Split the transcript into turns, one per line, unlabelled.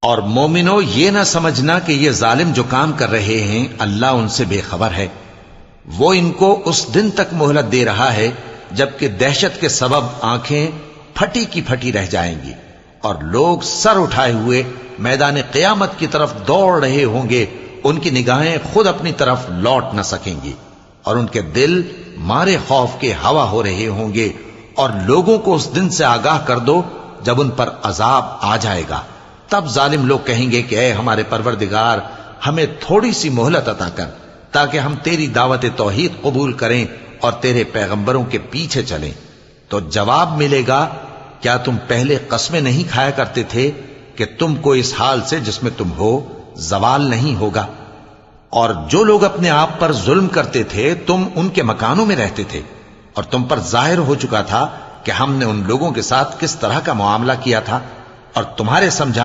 اور مومنو یہ نہ سمجھنا کہ یہ ظالم جو کام کر رہے ہیں اللہ ان سے بے خبر ہے، وہ ان کو اس دن تک مہلت دے رہا ہے جبکہ دہشت کے سبب آنکھیں پھٹی کی پھٹی رہ جائیں گی اور لوگ سر اٹھائے ہوئے میدان قیامت کی طرف دوڑ رہے ہوں گے، ان کی نگاہیں خود اپنی طرف لوٹ نہ سکیں گی اور ان کے دل مارے خوف کے ہوا ہو رہے ہوں گے، اور لوگوں کو اس دن سے آگاہ کر دو جب ان پر عذاب آ جائے گا۔ تب ظالم لوگ کہیں گے کہ اے ہمارے پروردگار، ہمیں تھوڑی سی مہلت عطا کر تاکہ ہم تیری دعوت توحید قبول کریں اور تیرے پیغمبروں کے پیچھے چلیں۔ تو جواب ملے گا، کیا تم پہلے قسمیں نہیں کھایا کرتے تھے کہ تم کو اس حال سے جس میں تم ہو زوال نہیں ہوگا؟ اور جو لوگ اپنے آپ پر ظلم کرتے تھے تم ان کے مکانوں میں رہتے تھے، اور تم پر ظاہر ہو چکا تھا کہ ہم نے ان لوگوں کے ساتھ کس طرح کا معاملہ کیا تھا، اور تمہارے سمجھا